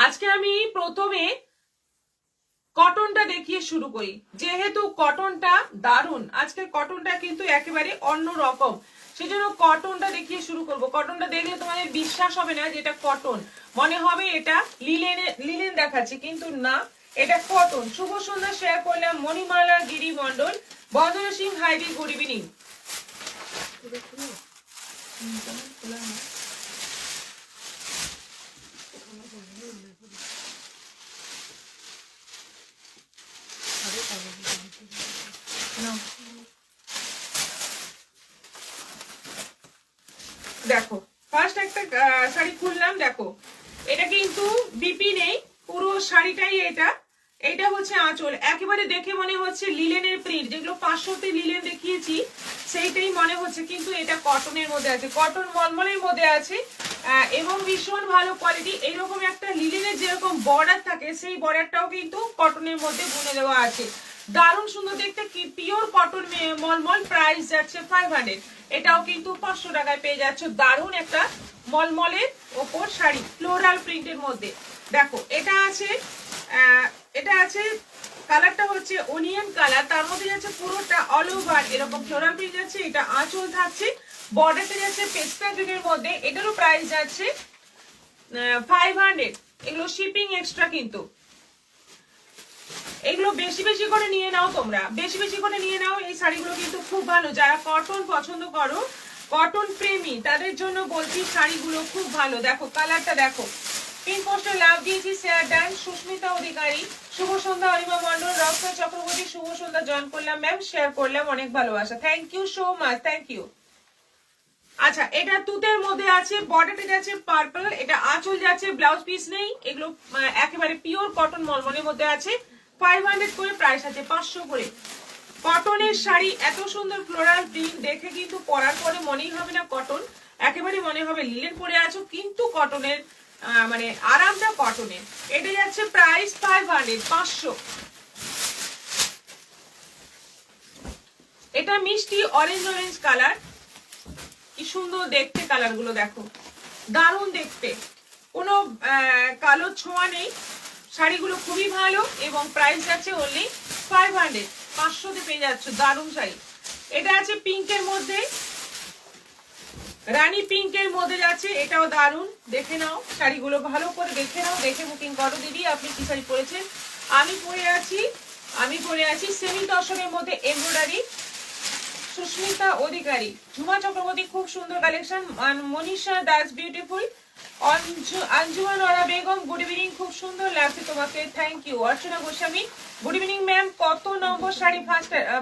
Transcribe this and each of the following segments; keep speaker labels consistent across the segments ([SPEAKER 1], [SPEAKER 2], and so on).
[SPEAKER 1] আজকে আমি প্রথমে কটনটা দেখিয়ে শুরু করি, যেহেতু কটনটা দারুন। আজকের কটনটা কিন্তু একেবারে অন্য রকম, সেজন্য কটনটা দেখিয়ে শুরু করব। কটনটা দেখলে তোমাদের বিশ্বাস হবে না যে এটা কটন, মনে হবে এটা লিলেন দেখাচ্ছে, কিন্তু না, এটা কটন। শুভ সন্ধ্যা শেয়ার করলাম মণিমালা গিরি মন্ডল, বন্দনা সিং, হাইদি, গুড ইভিনিং। দেখো ফার্স্ট একটা শাড়ি খুললাম, দেখো এটা কিন্তু বিপি নেই, পুরো শাড়িটাই এটা হচ্ছে আঁচল। একেবারে দেখে মনে হচ্ছে লিলেনের প্রিন্ট, যেগুলো 500-তে লিলেন দেখিয়েছি সেইটাই মনে হচ্ছে, কিন্তু এটা কটনের মধ্যে আছে, কটন মলমলের মধ্যে আছে এবং ভীষণ ভালো কোয়ালিটি। এইরকম একটা লিলেনের যেরকম বর্ডার থাকে, সেই বর্ডারটাও কিন্তু কটনের মধ্যে বুনে দেওয়া আছে। দারুণ সুন্দর দেখতে, কি পিওর কটন মলমল। প্রাইস যাচ্ছে 500, এটাও কিন্তু 500 টাকায় পেয়ে যাচ্ছ। দারুণ একটা মলমলের ওপর শাড়ি, ফ্লোরাল প্রিন্টের মধ্যে। দেখো এটা আছে কালারটা হচ্ছে অনিয়ন কালার, তার মধ্যে যাচ্ছে পুরোটা অল ওভার এরকম ফ্লোরাল প্রিন্ট যাচ্ছে। এটা আঁচল থাকছে, বর্ডারটা যাচ্ছে পেস্তা গ্রিনের মধ্যে। এটারও প্রাইস যাচ্ছে 500। এগুলো শিপিং এক্সট্রা, কিন্তু এগুলো বেশি বেশি করে নিয়ে নাও, তোমরা বেশি বেশি করে নিয়ে নাও। এই শাড়িগুলো কিন্তু খুব ভালো, যারা কটন পছন্দ করো, কটন প্রেমী, তাদের জন্য বলছি শাড়িগুলো খুব ভালো। দেখো কালারটা দেখো, পিন পোস্টে লাভ দিয়েছি, শেয়ার ডান। সুস্মিতা অধিকারী, শুভ সন্ধ্যা। অরিমা মন্ডল, রত্ন চক্রবর্তী, শুভ সন্ধ্যা জয়েন করলাম ম্যাম, শেয়ার করলাম, অনেক ভালোবাসা, thank you so much, thank you. আচ্ছা, এটা তুতের মধ্যে আছে, বর্ডারটা যাচ্ছে পার্পল, এটা আঁচল যাচ্ছে, ব্লাউজ পিস নেই। এগুলো একেবারে পিওর কটন মলমলের মধ্যে আছে। 500 করে প্রাইস আছে, 500 করে। কটনের শাড়ি, এত সুন্দর ফ্লোরাল প্রিন্ট, দেখে কিন্তু পরার পরে মনেই হবে না কটন, একেবারে মনে হবে লিলেন পরে আছো, কিন্তু কটনের মানে আরামটা কটনের। এটা যাচ্ছে প্রাইস 500, 500। এটা মিষ্টি অরেঞ্জ কালার, কি সুন্দর দেখতে কালার গুলো, দেখো দারুণ দেখতে, কোনো কালো ছোঁয়া নেই। শাড়িগুলো খুবই ভালো এবং প্রাইস যাচ্ছে অনলি 500, 500-তে পেয়ে যাচ্ছ দারুণ শাড়ি। এটা আছে পিঙ্কের মধ্যে, রানী পিঙ্কের মধ্যে যাচ্ছে, এটাও দারুণ। দেখে নাও শাড়িগুলো, ভালো করে দেখে নাও, দেখে বুকিং করো। দিদি আপনি কি শাড়ি পরেছেন? আমি পরে আছি সেমি তসরের মধ্যে এমব্রয়ডারি। সুস্মিতা অধিকারী, ঝুমা চক্রবর্তী, খুব সুন্দর collection. Manisha Das beautiful, Anjuman Ara Begum, good evening, খুব সুন্দর লাগছে তোমাকে, thank you. Archana Goswami, good evening ma'am. কত নম্বর শাড়ি?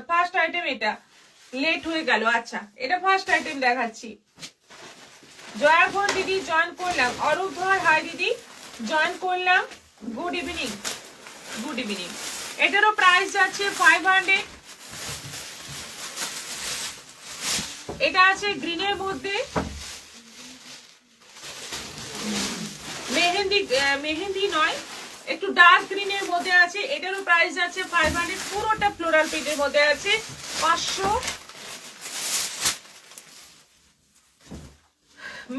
[SPEAKER 1] ফার্স্ট আইটেম, এটা লেট হয়ে গেল। আচ্ছা, এটা ফার্স্ট আইটেম দেখাচ্ছি। জয়া ঘোষ দিদি জয়েন করলাম, অরূপ ধর, হাই দিদি জয়েন করলাম, গুড ইভিনিং, গুড ইভিনিং। এটারও প্রাইস যাচ্ছে 500। এটা আছে গ্রিনের মধ্যে, মেহেন্দি নয়, একটু ডার্ক গ্রিনের মধ্যে আছে। এটারও প্রাইস আছে 500, পুরোটা ফ্লোরাল প্রিন্টের মধ্যে আছে, 500।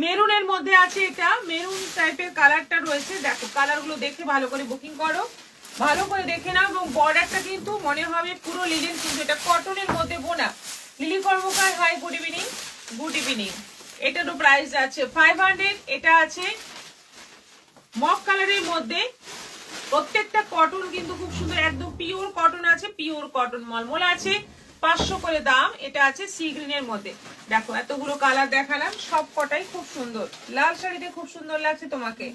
[SPEAKER 1] মেরুনের মধ্যে আছে, এটা মেরুন টাইপের কালারটা রয়েছে। দেখো কালারগুলো দেখে ভালো করে বুকিং করো, ভালো করে দেখে নাও। এবং বর্ডারটা কিন্তু মনে হবে পুরো লিলেন, কিন্তু এটা কটনের মধ্যে বোনা। Lili Karmakar, hi, good evening, good evening. এটারও প্রাইস আছে 500। এটা আছে মক কালারের মধ্যে, প্রত্যেকটা কটন কিন্তু খুব সুন্দর, একদম পিওর কটন আছে, পিওর কটন মলমল আছে, 500 করে দাম। এটা আছে সি গ্রিনের মধ্যে। দেখো এতগুলো কালার দেখালাম, সব কটাই খুব সুন্দর। লাল শাড়িতে খুব সুন্দর লাগছে তোমাকে,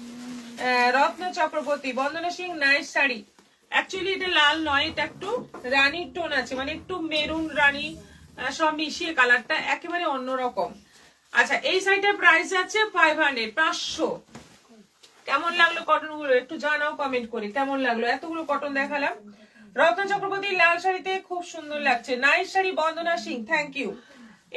[SPEAKER 1] রত্ন চক্রবর্তী, বন্দনা সিং, নাইস শাড়ি। অ্যাকচুয়ালি এটা লাল নয়, এটা একটু রানীর টোন আছে, মানে একটু মেরুন রানী সব মিশিয়ে কালারটা একেবারে অন্যরকম। আচ্ছা, এই শাড়িটার প্রাইস আছে 500, 500। কেমন লাগলো কটন গুলো একটু জানাও কমেন্ট করে, কেমন লাগলো? এতগুলো কটন দেখালাম। রত্ন চক্রবর্তী লাল শাড়িতে খুব সুন্দর লাগছে, nice sari, Bandana Singh, thank you.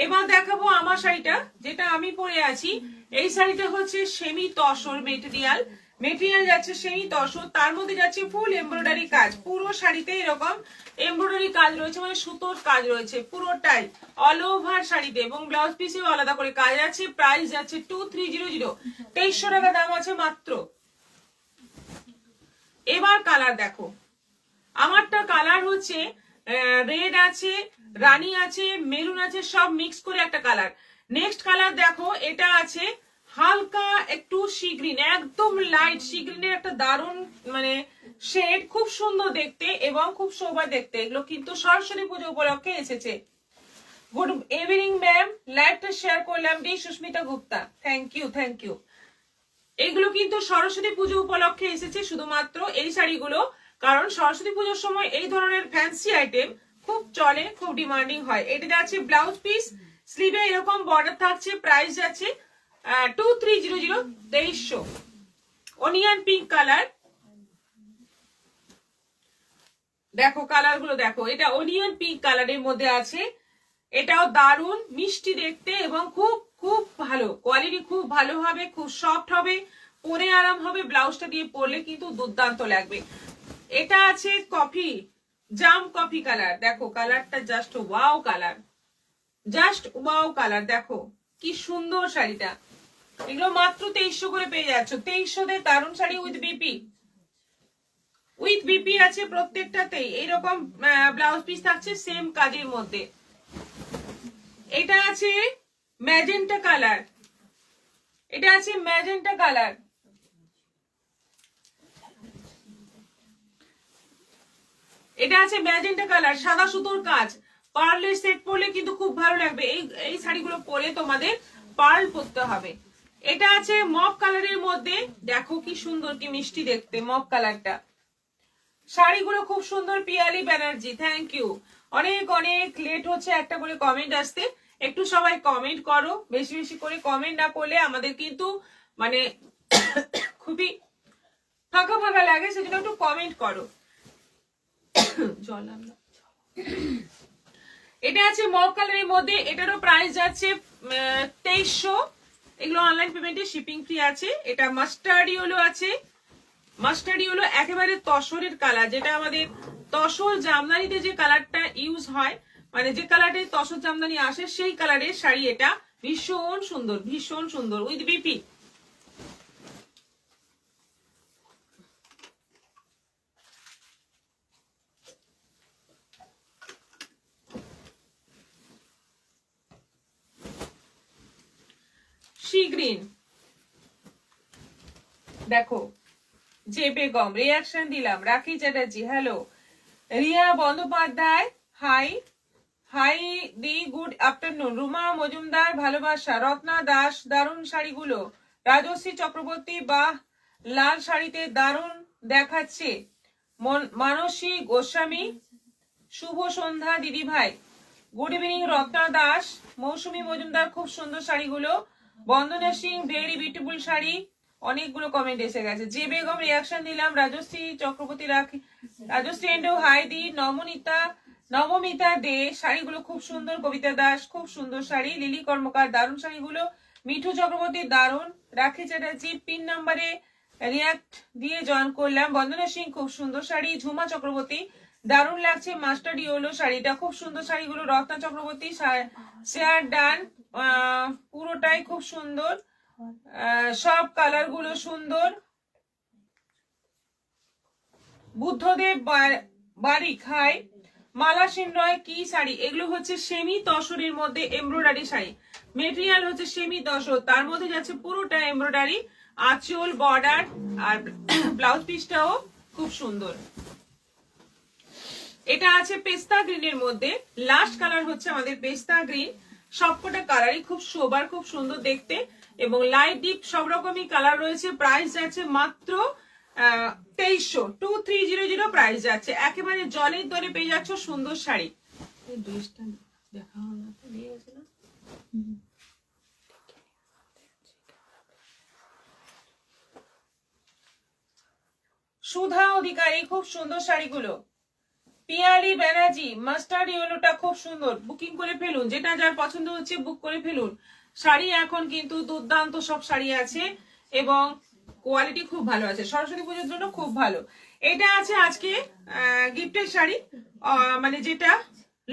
[SPEAKER 1] এবার দেখাবো আমার শাড়িটা, যেটা আমি পরে আছি। এই শাড়িটা হচ্ছে সেমি তসর মেটেরিয়াল যাচ্ছে সেমি তসর, তার মধ্যে যাচ্ছে ফুল এমব্রয়ডারি কাজ। পুরো শাড়িতে এরকম এমব্রয়ডারি কাজ রয়েছে, মানে সুতোর কাজ রয়েছে পুরোটাই অল ওভার শাড়িতে, এবং ব্লাউজ পিসেও আলাদা করে কাজ আছে। প্রাইস যাচ্ছে 2300, 2300 টাকা দাম আছে মাত্র। এবার কালার দেখো, আমারটা কালার হচ্ছে রেড আছে, রানী আছে, মেরুন আছে, সব মিক্স করে একটা কালার। নেক্সট কালার দেখো, এটা আছে হালকা একটু সি গ্রিন, একদম লাইট সি গ্রিনের একটা দারুণ মানে শেড, খুব সুন্দর দেখতে এবং খুব শোভা দেখতে। এগুলো কিন্তু সরস্বতী পুজো উপলক্ষে এসেছে। গুড ইভিনিং ম্যাম, লাইভটা শেয়ার করলাম D Susmita Gupta, thank you thank you. এগুলো কিন্তু সরস্বতী পুজো উপলক্ষে এসেছে শুধুমাত্র এই শাড়িগুলো, কারণ সরস্বতী পুজোর সময় এই ধরনের ফ্যান্সি আইটেম খুব চলে, খুব ডিমান্ডিং হয়। এটাতে আছে ব্লাউজ পিস, স্লিভে এরকম বর্ডার থাকছে, প্রাইস আছে 2300, 2300। অনিয়ন পিঙ্ক কালার, দেখো কালার গুলো দেখো, এটা অনিয়ন পিঙ্ক কালারের মধ্যে আছে। এটাও দারুণ মিষ্টি দেখতে এবং খুব খুব ভালো কোয়ালিটি, খুব ভালো হবে, খুব সফট হবে, পরে আরাম হবে, ব্লাউজটা দিয়ে পরলে কিন্তু দুর্দান্ত লাগবে। এটা আছে কফি, জাম কফি কালার, দেখো কালারটা just wow colour, just wow colour, দেখো কি সুন্দর শাড়িটা। এগুলো মাত্র 2300 করে পেয়ে যাচ্ছ, 2300 দারুণ sari with BP, with BP আছে প্রত্যেকটাতেই। এইরকম ব্লাউজ পিস থাকছে সেম কাজের মধ্যে। এটা আছে ম্যাজেন্টা কালার, এটা আছে ম্যাজেন্টা কালার, এটা আছে ম্যাজেন্টা কালার, সাদা সুতোর কাজ, পার্লের সেট পরলে কিন্তু খুব ভালো লাগবে। এই শাড়িগুলো পরে তোমাদের পার্ল পরতে হবে। এটা আছে মপ কালারের মধ্যে, দেখো কি সুন্দর কি মিষ্টি দেখতে মপ কালারটা। শাড়িগুলো খুব সুন্দর। Piyali Banerjee, thank you. অনেক অনেক লেট হচ্ছে একটা করে কমেন্ট আসতে, একটু সবাই কমেন্ট করো, বেশি বেশি করে কমেন্ট না করলে আমাদের কিন্তু মানে খুবই ফাঁকা ফাঁকা লাগে, সেজন্য একটু কমেন্ট করো। এটা আছে মক কালারের মধ্যে, এটারও প্রাইস যাচ্ছে 2300। এগুলো অনলাইন পেমেন্টে শিপিং ফ্রি আছে। এটা মাস্টার্ড ইয়েলো আছে, মাস্টার্ড ইয়েলো একেবারে তসরের কালার, যেটা আমাদের তসর জামদানিতে যে কালারটা ইউজ হয়, মানে যে কালারে তসর জামদানি আসে সেই কালারের শাড়ি। এটা ভীষণ সুন্দর, ভীষণ সুন্দর উইথ বিপি। সি গ্রিন, দেখো যে বেগম রিয়াকশন দিলাম, Rakhi Chatterjee hello, Riya Bandyopadhyay hi hi দি গুড আফটারনুন, রুমা মজুমদার ভালোবাসা, রত্না দাস দারুণ শাড়িগুলো, রাজশ্রী চক্রবর্তী বাহ লাল শাড়িতে দারুণ দেখাচ্ছে, মানসী গোস্বামী শুভ সন্ধ্যা দিদি ভাই, গুড ইভিনিং রত্না দাস, মৌসুমী মজুমদার খুব সুন্দর শাড়িগুলো, বন্দনা সিং ভেরি বিউটিফুল শাড়ি, অনেকগুলো কমেন্ট এসে গেছে। যে বেগম রিয়াকশন দিলাম, রাজশ্রী চক্রবর্তী রাখি, রাজশ্রী এন্ডো হাই দি, নবমিতা দে শাড়িগুলো খুব সুন্দর, কবিতা দাস খুব সুন্দর শাড়ি, লিলি কর্মকার দারুণ শাড়িগুলো, মিঠু চক্রবর্তী দারুণ, রাখি চ্যাটার্জি পিন নাম্বারে রিয়াক্ট দিয়ে জয়েন করলাম, বন্দনা সিং খুব সুন্দর শাড়ি, ঝুমা চক্রবর্তী দারুণ লাগছে, মাস্টার্ড ইয়েলো শাড়িটা খুব সুন্দর শাড়িগুলো, রত্না চক্রবর্তী শেয়ার ডান পুরোটাই খুব সুন্দর, সব কালার গুলো সুন্দর, বুদ্ধদেব বারিক হাই, মালা সেন রয় কি শাড়ি, এগুলো হচ্ছে সেমি তসরের মধ্যে এমব্রয়ডারি শাড়ি, মেটেরিয়াল হচ্ছে সেমি তসর, তার মধ্যে যাচ্ছে পুরোটা এমব্রয়ডারি, আঁচল বর্ডার আর ব্লাউজ পিসটাও খুব সুন্দর। এটা আছে পেস্তা গ্রিনের মধ্যে, লাস্ট কালার হচ্ছে আমাদের পেস্তা গ্রিন, সবকটা কালারই খুব সোবার, খুব সুন্দর দেখতে এবং লাইট ডিপ সব রকমই কালার রয়েছে। প্রাইস যাচ্ছে মাত্র 2300, 2300 প্রাইস যাচ্ছে। একেবারে জলের দরে পেয়ে যাচ্ছ সুন্দর শাড়ি। ড্রেসটা দেখা হলো না, নিয়ে গেছে না। সুধা অধিকারী খুব সুন্দর শাড়িগুলো, পিয়ালি ব্যানার্জি মাস্টার্ড ইয়েলোটা খুব সুন্দর, বুকিং করে ফেলুন, যেটা যার পছন্দ হচ্ছে বুক করে ফেলুন। শাড়ি এখন কিন্তু দুর্দান্ত সব শাড়ি আছে এবং কোয়ালিটি খুব ভালো আছে, সরস্বতী পুজোর জন্য খুব ভালো। এটা আছে আজকে গিফটের শাড়ি, মানে যেটা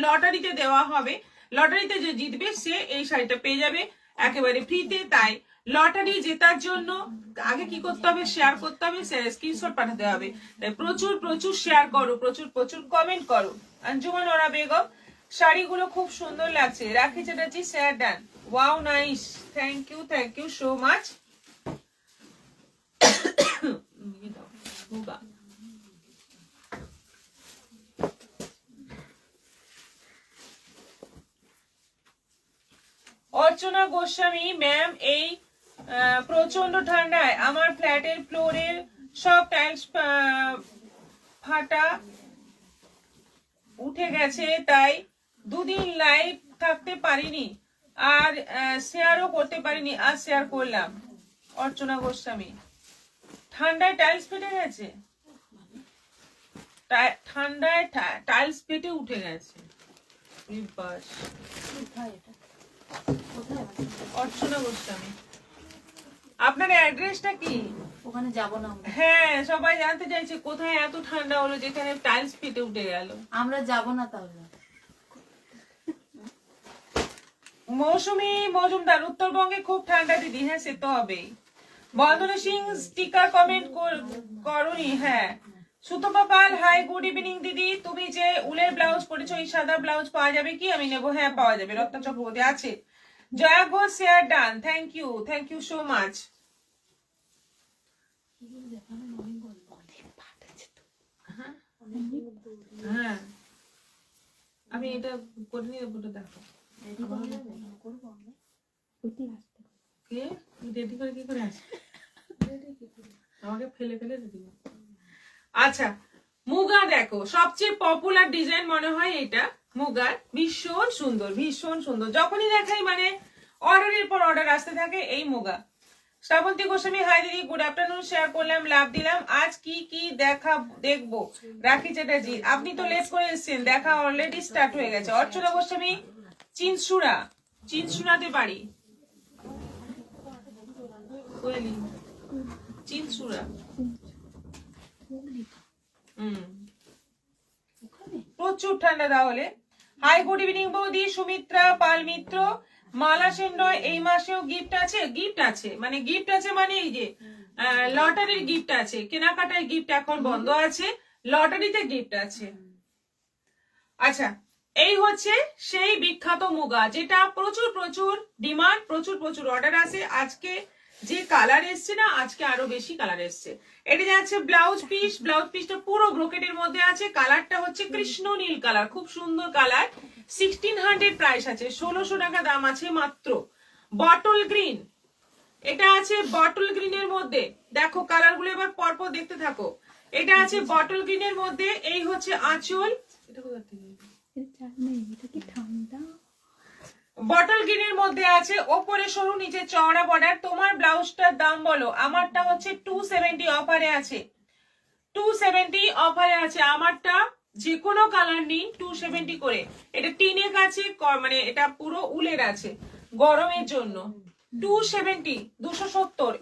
[SPEAKER 1] লটারিতে দেওয়া হবে, লটারিতে যে জিতবে সে এই শাড়িটা পেয়ে যাবে একেবারে ফ্রিতে, তাই লটারি জেতার জন্য আগে কি করতে হবে, শেয়ার করতে হবে, স্ক্রিনশট পাঠাতে হবে। তাই প্রচুর প্রচুর শেয়ার করো, প্রচুর প্রচুর কমেন্ট করো। আঞ্জুমান ওরা বেগম, শাড়িগুলো খুব সুন্দর লাগছে। Rakhi Chatterjee share done, wow nice, thank you so much. Archana Goswami ma'am, এই প্রচন্ড ঠান্ডায় আমার ফ্ল্যাটের ফ্লোরের সব টাইলস ফাটা উঠে গেছে, তাই দুদিন লাইভ থাকতে পারিনি আর শেয়ারও করতে পারিনি, আজ শেয়ার করলাম। অর্চনা গোস্বামী, ঠান্ডায় টাইলস ফেটে গেছে, ঠান্ডায় টাইলস ফেটে উঠে গেছে। অর্চনা গোস্বামী, আপনার অ্যাড্রেসটা কি?
[SPEAKER 2] ওখানে যাব না আমরা।
[SPEAKER 1] হ্যাঁ, সবাই জানতে চাইছে কোথায় এত ঠান্ডা হলো যেখানে টাইলস ফেটে উঠে গেল।
[SPEAKER 2] আমরা যাব না তাহলে।
[SPEAKER 1] মৌসুমী মজুমদার, উত্তরবঙ্গে খুব ঠান্ডা দিদি। হ্যাঁ, সে তো হবেই। বন্দনা সিং স্টিকার কমেন্ট করুনি। হ্যাঁ, সুতপা পাল, হাই গুড ইভিনিং দিদি। তুমি যে উলের ব্লাউজ পরেছো, এই সাদা ব্লাউজ পাওয়া যাবে কি? আমি নেবো। হ্যাঁ, পাওয়া যাবে, রত্না চক্রবর্তী আছে। Jaya Ghosh share done, thank you so much. হ্যাঁ, আমি এটা করে নিয়ে ফটো দেখো। কে রেডি করে কি করে আসবে? আমাকে ফেলে রেডি। আচ্ছা, মুগা দেখো, সবচেয়ে পপুলার ডিজাইন মনে হয় এটা মুগার। ভীষণ সুন্দর, যখনই দেখাই মানে অর্ডারের পর অর্ডার আসতে থাকে এই মুগা। শ্রাবন্তী গোস্বামী, হাই দিদি, গুড আফটারনুন, শেয়ার করলাম, লাভ দিলাম। আজ কি দেখবো? রাখি চ্যাটার্জি, আপনি তো লেট করে এসেছেন, দেখা অলরেডি স্টার্ট হয়ে গেছে। অর্চনা গোস্বামী, চিনসুরাতে পারি, চিনসুরা। প্রচুর ঠান্ডা তাহলে। হাই গুড ইভিনিং বৌদি। সুমিত্রা পাল মিত্র, মালা সেন রয়, এই মাসেও গিফট আছে মানে এই যে লটারির গিফট আছে, কেনাকাটার গিফট এখন বন্ধ আছে, লটারিতে গিফট আছে। আচ্ছা, এই হচ্ছে সেই বিখ্যাত মুগা যেটা প্রচুর ডিমান্ড, প্রচুর অর্ডার আছে। আজকে যে কালার এসছে না, আজকে আরো বেশি কালার এসছে। এটা যাচ্ছে ব্লাউজ পিসটা পুরো ব্রোকেটের মধ্যে আছে। কালারটা হচ্ছে কৃষ্ণ নীল কালার, খুব সুন্দর কালার। 1600 প্রাইস আছে, 1600 টাকা দাম আছে মাত্র। বটল গ্রিন, এটা আছে বটল গ্রিনের মধ্যে। দেখো কালার গুলো এবার পরপর দেখতে থাকো। এটা আছে বটল গ্রিনের মধ্যে, এই হচ্ছে আঁচল। এটা কোথা থেকে? বটল গ্রিনের মধ্যে আছে, ওপরে সরু, নিচে চওড়া বর্ডার। তোমার ব্লাউজটার দাম বলো। আমারটা হচ্ছে 270 অফারে আছে, 270 অফারে আছে আমারটা। যে কোনো কালার নিন 270 করে। এটা টিনের কাছে মানে এটা পুরো উলের আছে, গরমের জন্য 270, 270।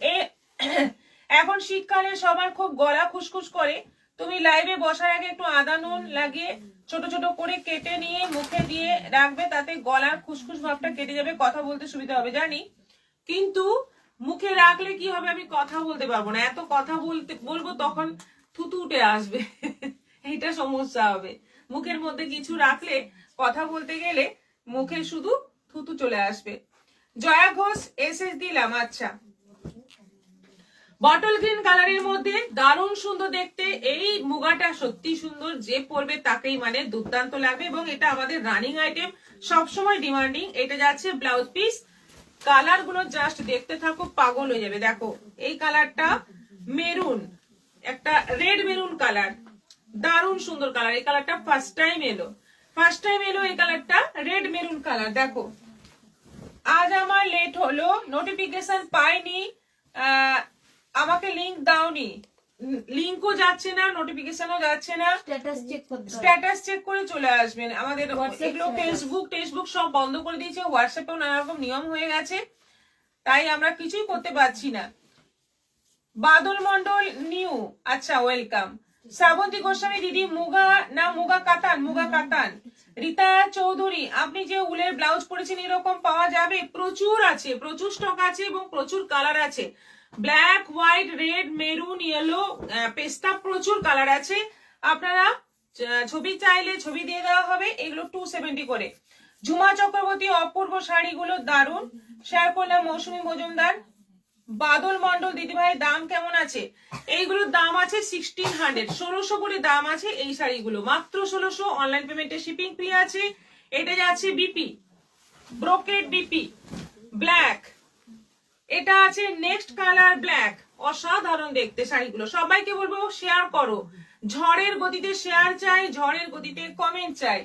[SPEAKER 1] এখন শীতকালে সবার খুব গলা খুসখুস করে, তুমি লাইভে বসার আগে একটু আদা নুন লাগিয়ে ছোট করে কেটে নিয়ে মুখে দিয়ে রাখবে, তাতে গলার খুসখুস ভাবটা কেটে যাবে, কথা বলতে সুবিধা হবে জানি। কিন্তু মুখে রাখলে কি হবে, আমি কথা বলতে পারবো না, এত কথা বলবো তখন থুতু উঠে আসবে, এইটা সমস্যা হবে। মুখের মধ্যে কিছু রাখলে কথা বলতে গেলে মুখে শুধু থুতু চলে আসবে। জয়া ঘোষ এসএস দিলাম। আচ্ছা, বটল গ্রিন কালারের মধ্যে দারুণ সুন্দর দেখতে। এই মুগাটা সত্যি সুন্দর, যে পরবে তাকেই মানে দুর্দান্ত লাগবে, এবং এটা আমাদের রানিং আইটেম, সবসময় ডিমান্ডিং। এটা যাচ্ছে ব্লাউজ পিস। কালার গুলো জাস্ট দেখতে থাকো, পাগল হয়ে যাবে। দেখো এই কালারটা মেরুন, একটা রেড মেরুন কালার, দারুণ সুন্দর কালার। এই কালারটা ফার্স্ট টাইম এলো এই কালারটা, রেড মেরুন কালার। দেখো আজ আমার লেট হলো, নোটিফিকেশন পাইনি, আমাকে লিংক দাওনি, লিংকও যাচ্ছে না, নোটিফিকেশনও যাচ্ছে না। স্ট্যাটাস চেক করে চলে আসবেন। আমাদের এগুলো ফেসবুক সব বন্ধ করে দিয়েছে, হোয়াটসঅ্যাপেও নানা রকম নিয়ম হয়ে গেছে, তাই আমরা কিছুই করতে পারছি না। বাদল মন্ডল নিউ, আচ্ছা ওয়েলকাম। শ্রাবন্তী গোস্বামী দিদি, মুগা না মুগা কাতান? রীতা চৌধুরী, আপনি যে উলের ব্লাউজ পরেছেন এরকম পাওয়া যাবে? প্রচুর আছে, প্রচুর স্টক আছে এবং প্রচুর কালার আছে। Black, white, red, maroon, yellow, পেস্তা, প্রচুর কালার আছে। আপনারা ছবি চাইলে ছবি দিয়ে দেওয়া হবে। এগুলো 270 করে। ঝুমা চক্রবর্তী, অপূর্ব শাড়িগুলো দারুণ, শেয়ার করলাম। মৌসুমী মজুমদার, বাদল মন্ডল, দিদিভাই দাম কেমন আছে? এইগুলোর দাম আছে 1600, 1600 করে দাম আছে এই শাড়িগুলো, মাত্র 1600। অনলাইন পেমেন্টে শিপিং ফ্রি আছে। এটা যাচ্ছে বিপি, ব্রোকেড বিপি ব্ল্যাক। এটা আছে নেক্সট কালার ব্ল্যাক, অসাধারণ দেখতে শাড়িগুলো। সবাইকে বলবো শেয়ার করো, ঝড়ের গতিতে শেয়ার চাই, ঝড়ের গতিতে কমেন্ট চাই।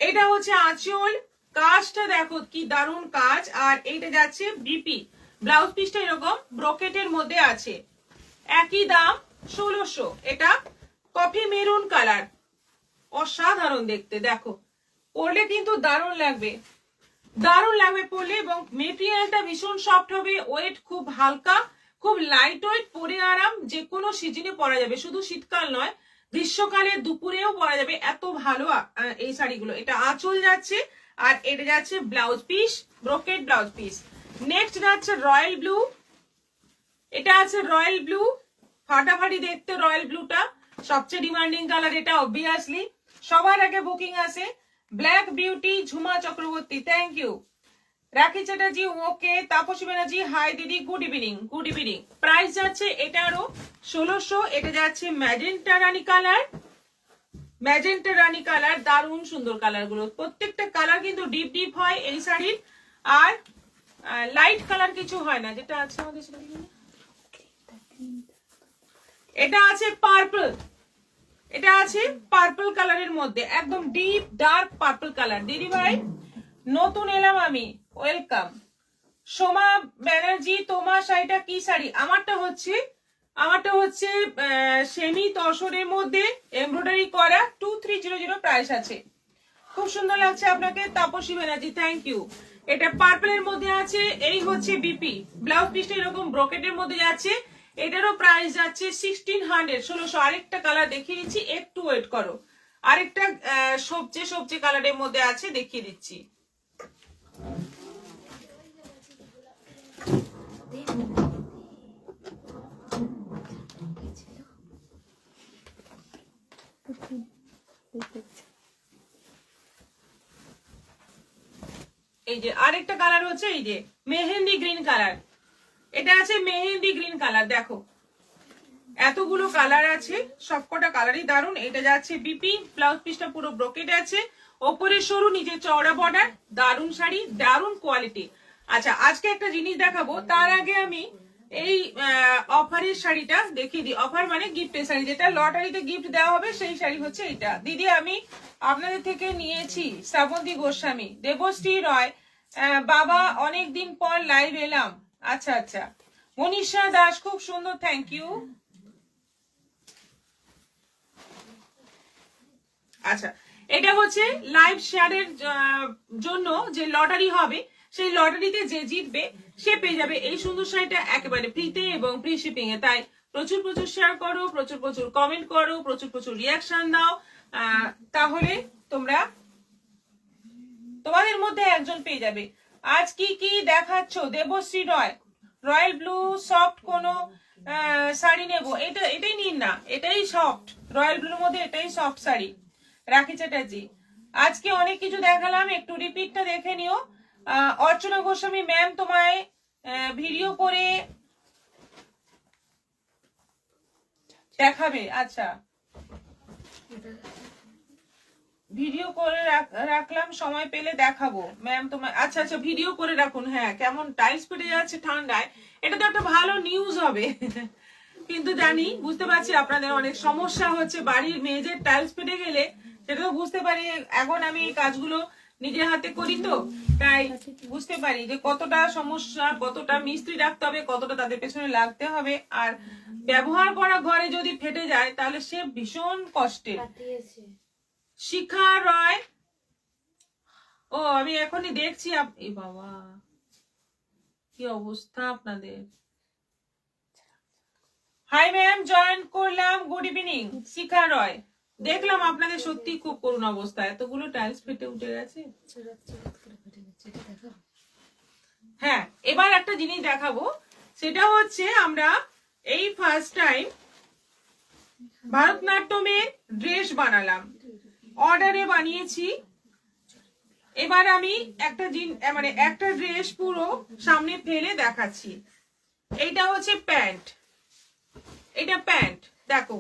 [SPEAKER 1] এটা হচ্ছে আঁচল, কাজটা দেখো কি দারুণ কাজ। আর এইটা যাচ্ছে বিপি, ব্লাউজ পিসটা এরকম ব্রোকেটের মধ্যে আছে, একই দাম 1600। এটা কফি মেরুন কালার, অসাধারণ দেখতে। দেখো পরলে কিন্তু দারুণ লাগবে, দারুণ লাগবে পরলে। এবং মেটেরিয়ালটা ভীষণ সফট হবে, ওয়েট খুব হালকা, খুব লাইট ওয়েট, পরে আরাম। যে কোনো সিজনে পরা যাবে, শুধু শীতকাল নয়, গ্রীষ্মকালে দুপুরেও পরা যাবে, এত ভালো এই শাড়িগুলো। এটা আঁচল যাচ্ছে আর এটা যাচ্ছে blouse piece, brocade blouse piece. Next যাচ্ছে রয়্যাল ব্লু, এটা আছে রয়্যাল ব্লু, ফাটাফাটি দেখতে রয়্যাল ব্লুটা, সবচেয়ে ডিমান্ডিং কালার এটা অবভিয়াসলি, সবার আগে বুকিং আছে। Black beauty, Jhuma Chakraborty, thank you. Rakhi Chatterjee, okay. Tapasi Banerjee, hi দিদি, good evening, good evening. Price যাচ্ছে এটারও 1600। এটা যাচ্ছে magenta Rani colour, magenta Rani colour, দারুণ সুন্দর কালার গুলো। প্রত্যেকটা কালার কিন্তু ডিপ ডিপ হয় এই শাড়ির, আর লাইট কালার কিছু হয় না। যেটা আছে আমাদের সেটা কি? এটা আছে পার্পল, এটা আছে পার্পল কালারের মধ্যে, একদম ডিপ ডার্ক পার্পল কালার। দিদি ভাই নতুন এলাম আমি, ওয়েলকাম। সোমা ব্যানার্জি, তোমার শাড়িটা কি শাড়ি? আমারটা হচ্ছে সেমি তসরের মধ্যে এমব্রয়ডারি করা, 2300 প্রাইস আছে। খুব সুন্দর লাগছে আপনাকে তাপসী ব্যানার্জি, থ্যাংক ইউ। এটা পার্পলের মধ্যে আছে। এই হচ্ছে বিপি, ব্লাউজ পিসটা এরকম ব্রোকেটের মধ্যে যাচ্ছে। এটারও প্রাইস যাচ্ছে 1600, 1600। আরেকটা কালার দেখিয়ে দিচ্ছি, একটু ওয়েট করো। আরেকটা সবচেয়ে কালারের মধ্যে আছে, দেখিয়ে দিচ্ছি। এই যে আরেকটা কালার হচ্ছে এই যে মেহেন্দি গ্রিন কালার, এটা আছে মেহেন্দি গ্রিন কালার। দেখো এতগুলো কালার আছে, সবকটা কালারই দারুণ। এটা যাচ্ছে বিপি, ব্লাউজ পিসটা পুরো ব্রোকেট আছে, ওপরে সরু, নিচে চওড়া বর্ডার, দারুণ শাড়ি, দারুণ কোয়ালিটি। আচ্ছা আজকে একটা জিনিস দেখাবো, তার আগে আমি এই অফারের শাড়িটা দেখিয়ে দিই। অফার মানে গিফটের শাড়ি, যেটা লটারিতে গিফট দেওয়া হবে সেই শাড়ি হচ্ছে এটা। দিদি আমি আপনাদের থেকে নিয়েছি শ্রাবন্তী গোস্বামী, দেবশ্রী রয়, বাবা অনেকদিন পর লাইভ এলাম। আচ্ছা আচ্ছা, মনীষা দাস, খুব সুন্দর, থ্যাংক ইউ। আচ্ছা এটা হচ্ছে লাইভ শেয়ারের জন্য যে লটারি হবে, সেই লটারিতে যে জিতবে সে পেয়ে যাবে এই সুন্দর শাড়িটা একেবারে ফ্রিতে এবং ফ্রি শিপিং এ। তাই প্রচুর প্রচুর শেয়ার করো, প্রচুর প্রচুর কমেন্ট করো, প্রচুর প্রচুর রিয়াকশন দাও, তাহলে তোমাদের মধ্যে একজন পেয়ে যাবে। আজ কি কি দেখাচ্ছ দেবশ্রী রয়? রয়্যাল ব্লু সফট কোনো শাড়ি নেবো? এটাই নিন না, এটাই সফট, রয়্যাল ব্লুর মধ্যে এটাই সফট শাড়ি। রাখি চ্যাটার্জি, আজকে অনেক কিছু দেখালাম, একটু রিপিটটা দেখে নিও। অর্চনা গোস্বামী ম্যাম, তোমায় ভিডিও করে দেখাবে? আচ্ছা ভিডিও করে রাখলাম, সময় পেলে দেখাবো ম্যাম তোমায়। আচ্ছা আচ্ছা ভিডিও করে রাখুন। হ্যাঁ, কেমন টাইলস পেটে যাচ্ছে ঠান্ডায়, এটা তো একটা ভালো নিউজ হবে। কিন্তু জানি, বুঝতে পারছি আপনাদের অনেক সমস্যা হচ্ছে, বাড়ির মেয়েদের টাইলস পেটে গেলে সেটা তো বুঝতে পারি। এখন আমি এই কাজগুলো নিজের হাতে করি, তো তাই বুঝতে পারি যে কতটা সমস্যা, কতটা মিস্ত্রি রাখতে হবে, কতটা তাদের পেছনে লাগতে হবে। আর ব্যবহার করা ঘরে যদি ফেটে যায় তাহলে সে ভীষণ কষ্টের। শিখা রয়, ও আমি এখনই দেখছি। এই বাবা কি অবস্থা আপনাদের। হাই ম্যাম, জয়েন করলাম, গুড ইভিনিং। শিখা রয়, দেখলাম আপনাদের সত্যি খুব করুণ অবস্থা, এতগুলো টাইলস ফেটে উঠে গেছে। হ্যাঁ, এবার একটা জিনিস দেখাবো, সেটা হচ্ছে আমরা এই ফার্স্ট টাইম ভারতনাট্যমের ড্রেস বানালাম, অর্ডারে বানিয়েছি। এবার আমি একটা মানে একটা ড্রেস পুরো সামনে ফেলে দেখাচ্ছি। এইটা হচ্ছে প্যান্ট, এটা প্যান্ট, দেখো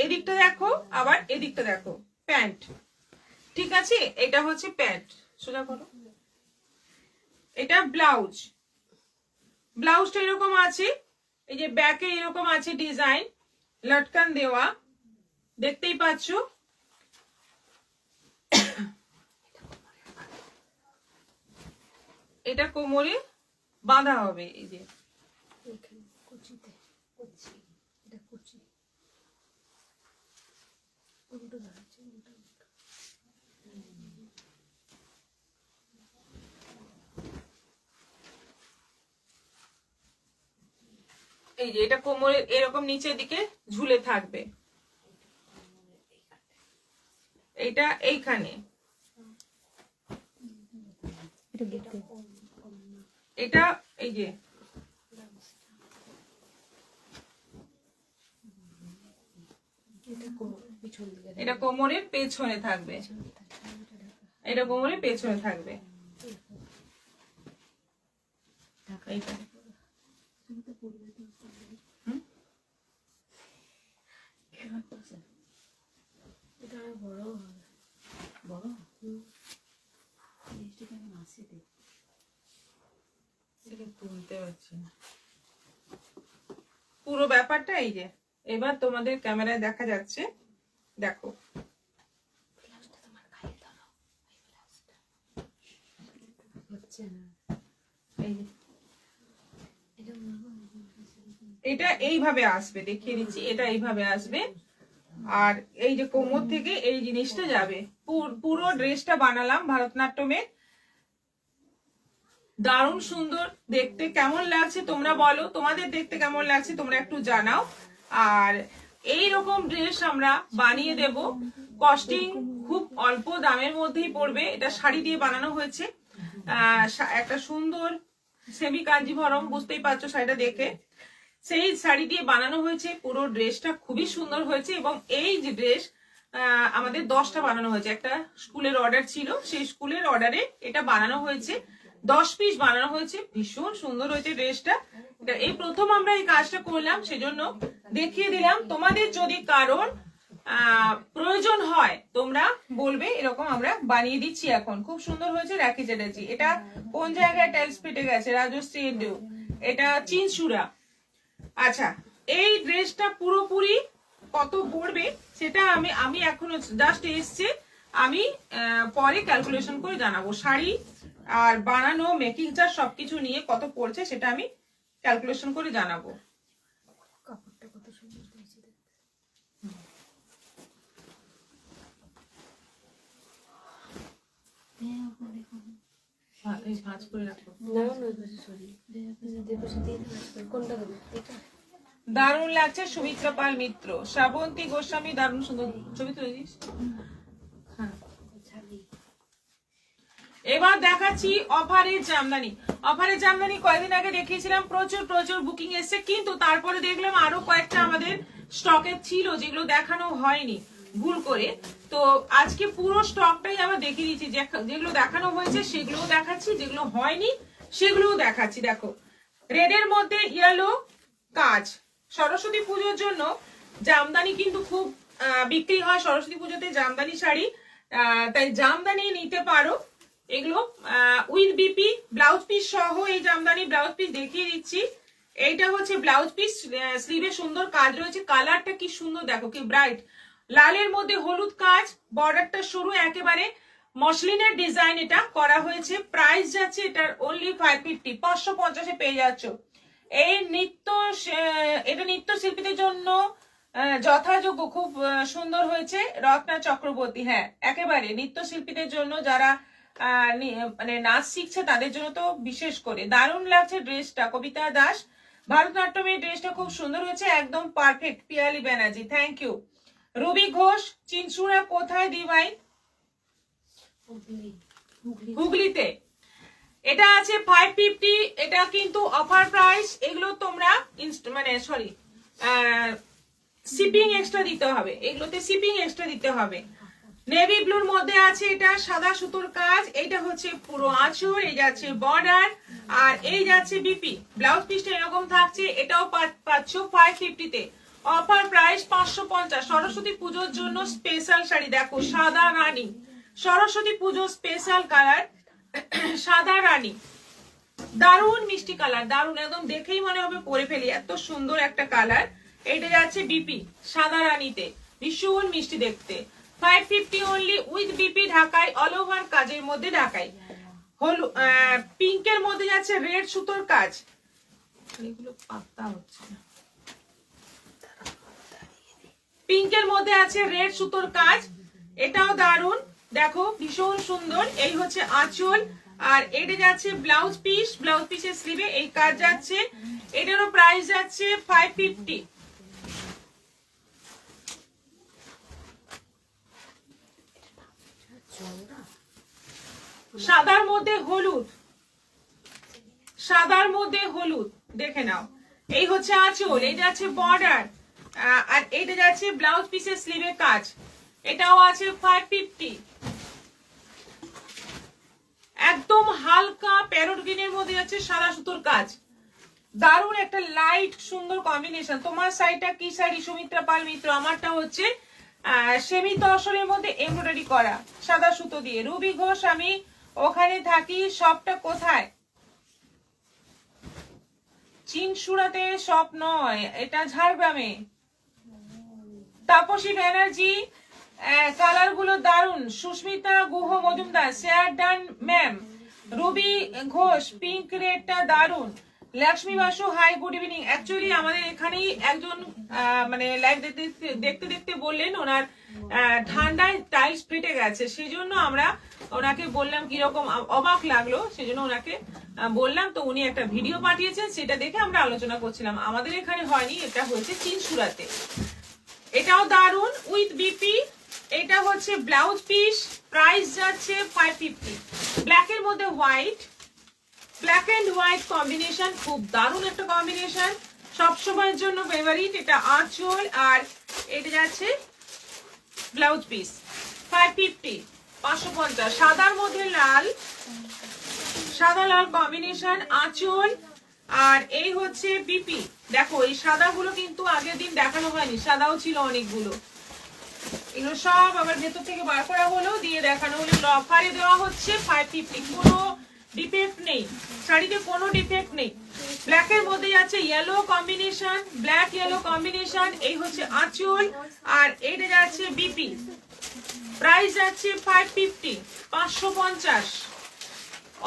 [SPEAKER 1] এদিকটা দেখো, আবার এদিকটা দেখো, প্যান্ট, ঠিক আছে? এটা হচ্ছে প্যান্ট, সোজা করো। এটা ব্লাউজ, ব্লাউজটা এরকম আছে, এই যে ব্যাকে এরকম আছে ডিজাইন, লটকান দেওয়া, দেখতেই পাচ্ছ। এটা কোমরে বাঁধা হবে, এই যে এই যে এটা কোমরে এরকম নিচের দিকে ঝুলে থাকবে, এটা এইখানে, এটা এই যে এটা কোমরের পেছনে থাকবে, এটা কোমরের পেছনে থাকবে, এইটা। তুলতে পারছি না পুরো ব্যাপারটা, এই যে এবার তোমাদের ক্যামেরায় দেখা যাচ্ছে, দেখো। এটা এইভাবে আসবে, দেখিয়ে দিচ্ছি, এটা এইভাবে আসবে, আর এই যে কোমর থেকে এই জিনিসটা যাবে। পুরো ড্রেসটা বানালাম ভারতনাট্যমে, দারুণ সুন্দর দেখতে। কেমন লাগছে তোমরা বলো, তোমাদের দেখতে কেমন লাগছে তোমরা একটু জানাও। আর এই রকম ড্রেস আমরা বানিয়ে দেব, কস্টিং খুব অল্প দামের মধ্যেই পড়বে। এটা শাড়ি দিয়ে বানানো হয়েছে, একটা সুন্দর সেমি কাঞ্জিভরম, বুঝতেই পারছো শাড়িটা দেখে, সেই শাড়ি দিয়ে বানানো হয়েছে। পুরো ড্রেসটা খুবই সুন্দর হয়েছে, এবং এই যে ড্রেস আমাদের 10টা বানানো হয়েছে, একটা স্কুলের অর্ডার ছিল, সেই স্কুলের অর্ডারে এটা বানানো হয়েছে, 10 পিস বানানো হয়েছে। ভীষণ সুন্দর হয়েছে ড্রেসটা, এই প্রথম আমরা এই কাজটা করলাম, সেজন্য দেখিয়ে দিলাম। তোমাদের যদি কারোর প্রয়োজন হয় তোমরা বলবে, এরকম আমরা বানিয়ে দিচ্ছি। এখন খুব সুন্দর হয়েছে, রাখি চ্যাটার্জি। এটা কোন জায়গায় টাইলস ফেটে গেছে? রাজশ্রী এন্ডু, এটা চিনচুরা। আচ্ছা, এই ড্রেসটা পুরোপুরি কত পড়বে সেটা আমি এখনো জাস্ট এসছে, আমি পরে ক্যালকুলেশন করে জানাবো। শাড়ি আর বানানো, মেকিং চার্জ সবকিছু নিয়ে কত পড়ছে সেটা আমি ক্যালকুলেশন করে জানাবো।
[SPEAKER 2] কাপড়টা কত সুন্দর দিয়েছে,
[SPEAKER 1] দারুণ লাগছে। সুমিত্রা পাল মিত্র, শ্রাবন্তী গোস্বামী, দারুণ সুন্দর ছবি তুলেছিস। এবার দেখাচ্ছি অফারের জামদানি। অফারের জামদানি কয়েকদিন আগে দেখিয়েছিলাম, প্রচুর প্রচুর বুকিং এসছে, কিন্তু তারপরে দেখলাম আরো কয়েকটা আমাদের স্টকে ছিল যেগুলো দেখানো হয়নি ভুল করে। তো আজকে পুরো স্টকটাই আমরা দেখিয়ে দিচ্ছি, যেগুলো দেখানো হয়েছে সেগুলোও দেখাচ্ছি, যেগুলো হয়নি সেগুলোও দেখাচ্ছি। দেখো, রেডের মধ্যে ইয়েলো কাজ, সরস্বতী পুজোর জন্য জামদানি কিন্তু খুব বিক্রি হয় সরস্বতী পুজোতে জামদানি শাড়ি, তাই জামদানি নিতে পারো। এগুলো উইথ বিপি ব্লাউজ পিস সহ এই জামদানি ব্লাউজ পিস দেখিয়ে দিচ্ছি। এইটা হচ্ছে ব্লাউজ পিস, স্লিভে সুন্দর কাজ রয়েছে, কালারটা কি সুন্দর দেখো, কি ব্রাইট, লালের মধ্যে হলুদ কাজ, বর্ডারটা সরু, একেবারে মসলিনের ডিজাইন এটা করা হয়েছে। প্রাইস যাচ্ছে এটার অনলি 550, 550-এ পেয়ে যাচ্ছ। এই এটা নৃত্য শিল্পীদের জন্য যথাযোগ্য, খুব সুন্দর হয়েছে। রত্না চক্রবর্তী, হ্যাঁ একেবারে নৃত্য শিল্পীদের জন্য, যারা মানে নাচ শিখছে তাদের জন্য তো বিশেষ করে। দারুণ লাগছে ড্রেসটা। কবিতা দাস, ভারতনাট্যমের ড্রেসটা খুব সুন্দর হয়েছে, একদম perfect. Piyali Banerjee, thank you. Rabi Ghosh, Chinsurah কোথায় দি ভাই? হুগলিতে। এটা আছে 550, এটা কিন্তু অফার প্রাইস। এগুলো তোমরা মানে সরি শিপিং এক্সট্রা দিতে হবে, এগুলোতে শিপিং এক্সট্রা দিতে হবে। নেভি ব্লুর মধ্যে আছে এটা সাদা সুতোর কাজ, এটা হচ্ছে পুরো আঁচল, এই যাচ্ছে বর্ডার, আর এই যাচ্ছে বিপি। ব্লাউজ পিসটা এরকম থাকছে, এটাও পাচ্ছ 550 তে। Offer price 550। সরস্বতী পুজোর জন্য স্পেশাল শাড়ি দেখো, সাদা রানী, সরস্বতী পুজো স্পেশাল কালার সাদা রানী, দারুন মিষ্টি কালার, দারুন, একদম দেখেই মনে হবে পরে ফেলি, এত সুন্দর একটা কালার। এটা যাচ্ছে বিপি সাদা রানীতে, ভীষণ মিষ্টি দেখতে। 550 অনলি উইথ বিপি ঢাকায়, অল ওভার কাজের মধ্যে ঢাকায়। হলু পিঙ্কের মধ্যে যাচ্ছে রেড সুতোর কাজ, এগুলো পাতা হচ্ছে না। পিঙ্কের মধ্যে আছে রেড সুতোর কাজ, এটাও দারুন, দেখো ভীষণ সুন্দর। এই হচ্ছে আঁচল, আর এটা যাচ্ছে ব্লাউজ পিস, ব্লাউজ পিসের স্লিভে এই কাজ যাচ্ছে। এটারও প্রাইস যাচ্ছে 550। সাদার মধ্যে হলুদ, সাদার মধ্যে হলুদ, দেখে নাও। এই হচ্ছে আঁচল, এই যাচ্ছে বর্ডার, আর এটা যাচ্ছে ব্লাউজ পিসের স্লিভে কাজ, এটাও আছে 550। একদম হালকা প্যারোট গ্রিনের মধ্যে যাচ্ছে সাদা সুতোর কাজ, দারুণ একটা লাইট সুন্দর কম্বিনেশন। তোমার শাড়িটা কি শাড়ি সুমিত্রা পাল মিত্র? আমারটা হচ্ছে সেমি তসরের মধ্যে এমব্রয়ডারি করা সাদা সুতো দিয়ে। রুবি ঘোষ, আমি ওখানে থাকি। শপটা কোথায়? চিনসুরাতে শপ নয়, এটা ঝাড়গ্রামে। তাপসী ব্যানার্জি, কালার গুলো দারুন। Susmita Guha Majumdar, share done ma'am. Ruby Ghosh, pink রেডটা দারুন। Lakshmi Basu, hi good evening. Actually আমাদের এখানেই একজন মানে লাইভ দেখতে দেখতে বললেন ওনার ঠান্ডায় টাইলস ফেটে গেছে, সেই জন্য আমরা ওনাকে বললাম কিরকম অবাক লাগলো, সেই জন্য ওনাকে বললাম। তো উনি একটা ভিডিও পাঠিয়েছেন, সেটা দেখে আমরা আলোচনা করছিলাম। আমাদের এখানে হয়নি, এটা হয়েছে চিনসুরাতে। এটাও দারুন উইথ বিপি। এটা হচ্ছে ব্লাউজ পিস, প্রাইস যাচ্ছে 550। ব্ল্যাকের মধ্যে white, black and white combination, খুব দারুণ একটা কম্বিনেশন, সবসময়ের জন্য ফেভারিট। এটা আঁচল, আর এটা যাচ্ছে ব্লাউজ পিস 550, 550। সাদার মধ্যে লাল, সাদা লাল কম্বিনেশন, আঁচল, আর এই হচ্ছে বিপি। দেখো এই সাদাগুলো কিন্তু আগের দিন দেখানো হয়নি, সাদাও ছিল অনেকগুলো, এগুলো সব আবার ভেতর থেকে বার করা হলো, দিয়ে দেখানো হলো। অফারে দেওয়া হচ্ছে 550, কোনো ডিফেক্ট নেই শাড়িতে, কোনো ডিফেক্ট নেই। ব্ল্যাকের মধ্যে যাচ্ছে yellow combination, black yellow combination, এই হচ্ছে আঁচল, আর এইটা যাচ্ছে বিপি। প্রাইস যাচ্ছে 550, 550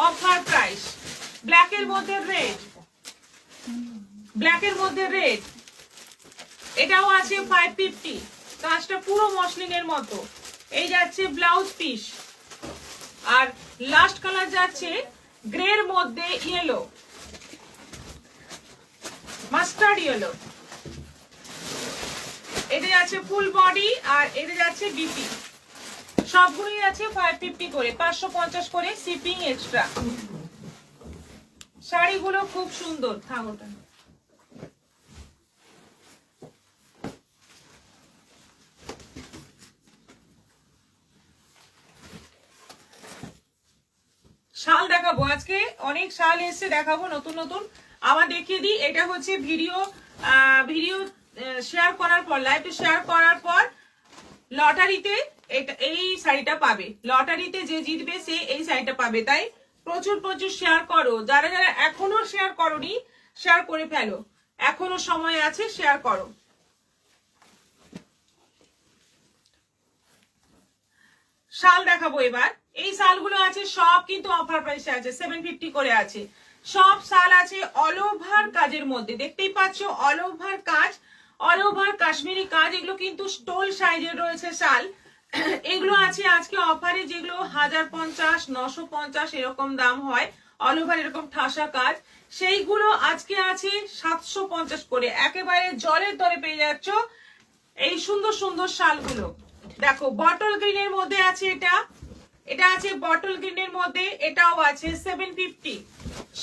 [SPEAKER 1] অফার প্রাইস। ব্ল্যাকের মধ্যে রেড, ব্ল্যাকের মধ্যে রেড, এটাও আছে 550। কাজটা পুরো মসলিনের মতো। এই যাচ্ছে ব্লাউজ পিস, আর লাস্ট কালার যাচ্ছে গ্রের মধ্যে ইয়েলো, মাস্টার্ড ইয়েলো। এটা যাচ্ছে ফুল বডি, আর এটা যাচ্ছে বিপি। সবগুলোই আছে 550 করে, 550 করে শিপিং এক্সট্রা। শাড়িগুলো খুব সুন্দর। থাকোটা শাল দেখাবো আজকে, অনেক শাল এসে দেখাবো নতুন নতুন। আবার দেখিয়ে দিই, এটা হচ্ছে ভিডিও শেয়ার করার পর, লাইভে শেয়ার করার পর লটারিতে এটা এই শাড়িটা পাবে। লটারিতে যে জিতবে সে এই শাড়িটা পাবে। তাই প্রচুর প্রচুর শেয়ার করো, যারা যারা এখনো শেয়ার করোনি শেয়ার করে ফেলো, এখনো সময় আছে, শেয়ার করো। শাল দেখাবো এবার। এই শালগুলো আছে সব কিন্তু অফার প্রাইসে আছে, 750 করে আছে। সব শাল আছে অল ওভার কাজের মধ্যে, দেখতেই পাচ্ছ অল ওভার কাজ, অল ওভার কাশ্মীরি কাজ। এগুলো কিন্তু স্টোল সাইজের রয়েছে শাল। এগুলো আছে আজকে অফারে, যেগুলো 1050, 950 এরকম দাম হয়, অল ওভার এরকম ঠাসা কাজ, সেইগুলো আজকে আছে 750 করে। একেবারে জলের দরে পেয়ে যাচ্ছ এই সুন্দর সুন্দর শালগুলো দেখো, বটল গ্রিনের মধ্যে আছে এটা আছে বটল গ্রিনের মধ্যে, এটাও আছে 750,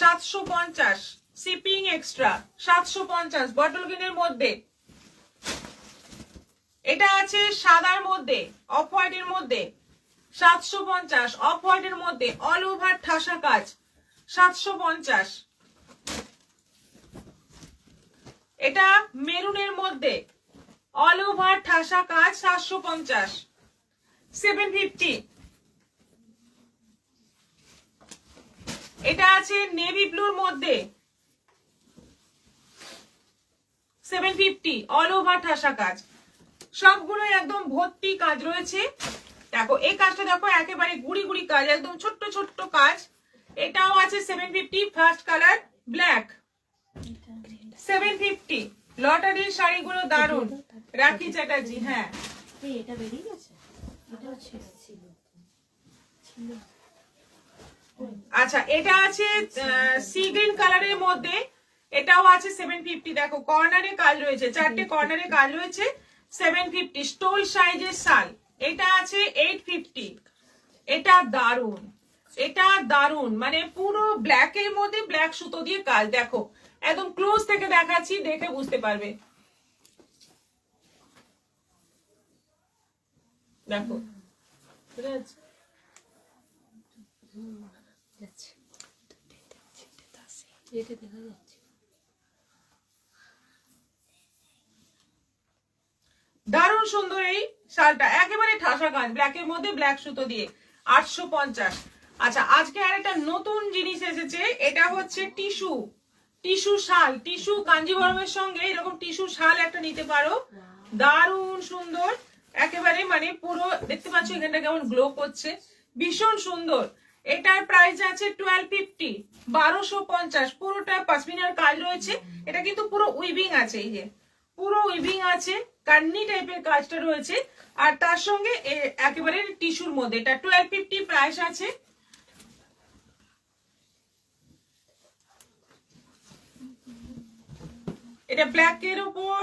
[SPEAKER 1] 750 শিপিং এক্সট্রা, 750 বটল গ্রিনের মধ্যে। এটা আছে সাদার মধ্যে, অফ হোয়াইটের মধ্যে, 750 অফ হোয়াইটের মধ্যে, অল ওভার ঠাসা কাজ, 750। এটা মেরুনের মধ্যে, অল ওভার ঠাসা কাজ, 750, 750। এটা আছে নেভি ব্লুর মধ্যে, 750 অল ওভার ঠাসা কাজ, সবগুলো একদম ভর্তি কাজ রয়েছে। দেখো এই কাজটা দেখো, একেবারে গুড়ি গুড়ি কাজ, একদম ছোট্ট ছোট্ট কাজ। এটাও আছে 750, ফার্স্ট কালার ব্ল্যাক, 750। লটারির শাড়িগুলো দারুন, রাখি চ্যাটার্জি। হ্যাঁ
[SPEAKER 2] এটা বেরিয়ে গেছে, এটাও ছিল।
[SPEAKER 1] আচ্ছা, এটা আছে সি গ্রিন কালারের মধ্যে, এটাও আছে 750। দেখো কর্নারে কাজ রয়েছে, চারটে কর্নারে কাজ রয়েছে, 750 স্টোল সাইজের শাল। এটা আছে 850। এটা দারুন, এটা দারুন, মানে পুরো ব্ল্যাক এর মধ্যে ব্ল্যাক সুতো দিয়ে কাজ। দেখো একদম ক্লোজ থেকে দেখাচ্ছি, দেখে বুঝতে পারবে। দেখো
[SPEAKER 2] এটা দেখা যাচ্ছে।
[SPEAKER 1] দারুণ সুন্দর এই শালটা, একেবারে ঠাসা কাজ, ব্ল্যাকের মধ্যে ব্ল্যাক সুতো দিয়ে, 850। আচ্ছা, আজকে আর একটা নতুন জিনিস এসেছে, এটা হচ্ছে টিস্যু, টিস্যু শাল, টিস্যু কাঞ্জিভরমের সঙ্গে এরকম টিস্যু শাল একটা নিতে পারো, দারুণ সুন্দর একেবারে, মানে পুরো দেখতে পাচ্ছ এখানটা কেমন গ্লো করছে, ভীষণ সুন্দর। এটার প্রাইস আছে 1250, 1250। পুরোটা পশমিনার কাজ রয়েছে, এটা কিন্তু পুরো উইভিং আছে, এই যে পুরো উইভিং আছে, কান্নি টাইপের কাজটা রয়েছে, আর তার সঙ্গে একেবারে টিস্যুর মধ্যে। এটা 1250 প্রাইস আছে। এটা ব্ল্যাকের উপর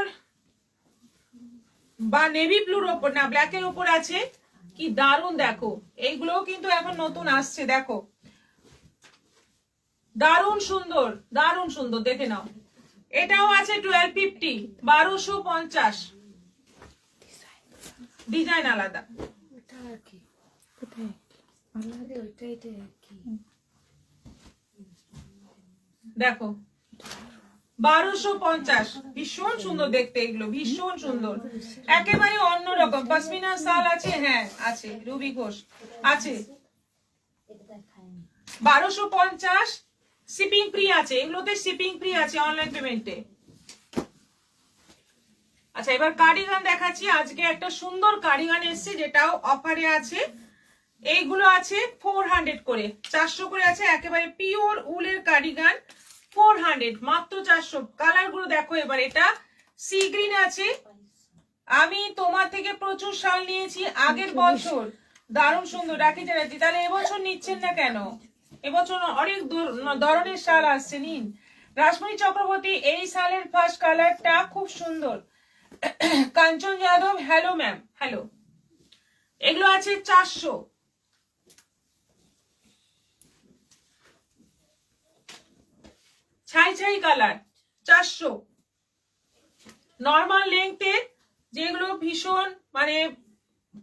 [SPEAKER 1] বা নেভি ব্লুর উপর, না ব্ল্যাকের উপর আছে, কি দারুন। দেখো এইগুলোও কিন্তু এখন নতুন আসছে, দেখো দারুন সুন্দর, দারুন সুন্দর, দেখে নাও। এটাও আছে 1250, 1250, ডিজাইন আলাদা।
[SPEAKER 2] এটা কি কোথায় আলাদা, ওইটা এটা কি
[SPEAKER 1] দেখো 1250, ভীষণ সুন্দর দেখতে, এগুলো ভীষণ সুন্দর, একেবারে অন্যরকম। পশমিনা শাল আছে, হ্যাঁ আছে, রুবি ঘোষ আছে, 1250। শিপিং ফ্রি আছে, এগুলোতে শিপিং ফ্রি আছে অনলাইন পেমেন্টে। আচ্ছা, এবার কার্ডিগান দেখাচ্ছি। আজকে একটা সুন্দর কার্ডিগান এসেছে, যেটাও অফারে আছে। এইগুলো আছে 400 করে, 400 করে আছে, একেবারে পিওর উলের কার্ডিগান, 400 মাত্র 400। কালার গুলো দেখো এবার, এটা সি গ্রিন আছে, আমি তোমার থেকে প্রচুর শাল নিয়েছি আগের বছর, দারুণ সুন্দর। রাখি চ্যাটার্জি, তাহলে এবছর নিচ্ছেন না কেন? এবছর অনেক ধরনের শাল আসছে, নিন। রাসমণি চক্রবর্তী, এই শালের ফার্স্ট কালারটা খুব সুন্দর। কাঞ্চন যাদব, হ্যালো ম্যাম, হ্যালো। এগুলো আছে 400। ছাই ছাই কালার, 400। নর্মাল লেংথের, যেগুলো ভীষণ মানে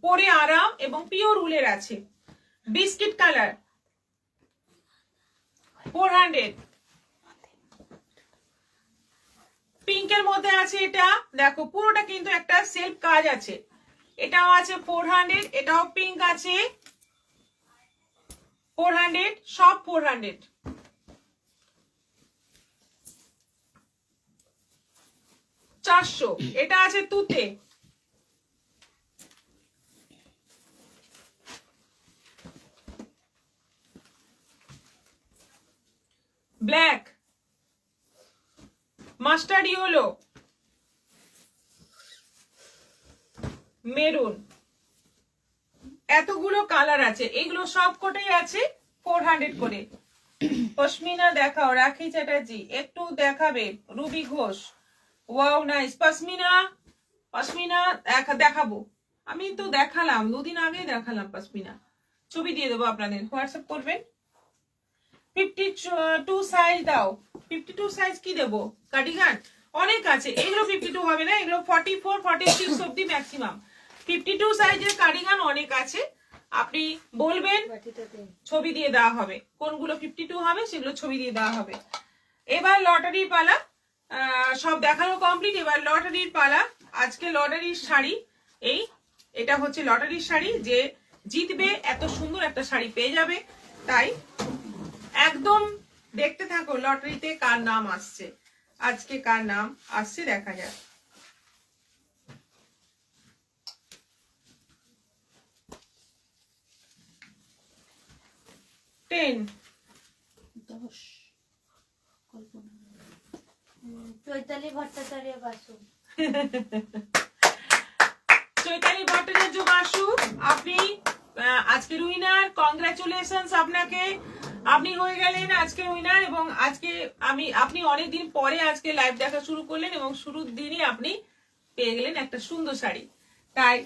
[SPEAKER 1] পরে আরাম এবং পিওর উলের আছে। Biscuit colour, 400। পিঙ্কের মধ্যে আছে এটা, দেখো পুরোটা কিন্তু একটা সেলফ কাজ আছে, এটাও আছে 400। এটাও পিঙ্ক আছে 400, সব 400। চারশো। এটা আছে তুতে, ব্ল্যাক, মাস্টার্ড ইয়েলো, মেরুন, এতগুলো কালার আছে, এগুলো সব কোটাই আছে 400 করে। পশমিনা দেখাও, রাখি চ্যাটার্জি একটু দেখাবে, Ruby Ghosh, wow nice. Pashmina, pashmina দেখাবো, আমি তো দেখালাম, 2 দিন আগে দেখালাম পশমিনা। ছবি দিয়ে দেবো আপনাদের, হোয়াটসঅ্যাপ করবেন। 52 সাইজ দাও। 52 সাইজ কি দেবো? কার্ডিগান অনেক আছে, এগুলো 52 হবে না, এগুলো 44 46 অব্দি ম্যাক্সিমাম। 52 সাইজের কার্ডিগান অনেক আছে, আপনি বলবেন, ছবি দিয়ে দেওয়া হবে। কোনগুলো 52 হবে সেগুলো ছবি দিয়ে দেওয়া হবে। এবার লটারির পালা, সব দেখানো কমপ্লিট, এবার লটারির পালা। আজকে লটারির শাড়ি, এটা হচ্ছে লটারির শাড়ি, যে জিতবে এত সুন্দর একটা শাড়ি পেয়ে যাবে। তাই একদম দেখতে থাকো লটারিতে কার নাম আসছে, আজকে কার নাম আসছে দেখা যাক। টেন,
[SPEAKER 2] 10 চৈতালি ভট্টাচার্য বাসু।
[SPEAKER 1] চৈতালি ভট্টাচার্য বাসু, আপনি আজকের উইনার। কংগ্রাচুলেশনস আপনাকে, আপনি হয়ে গেলেন আজকের উইনার। এবং আজকে আপনি অনেকদিন পরে আজকে লাইভ দেখা শুরু করলেন এবং শুরুর দিনই আপনি পেয়ে গেলেন একটা সুন্দর শাড়ি। তাই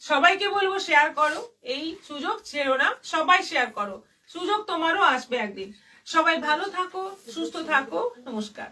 [SPEAKER 1] সবাইকে বলবো শেয়ার করো, এই সুযোগ ছেড়ো না, সবাই শেয়ার করো, সুযোগ তোমারও আসবে একদিন। সবাই ভালো থাকো, সুস্থ থাকো, নমস্কার।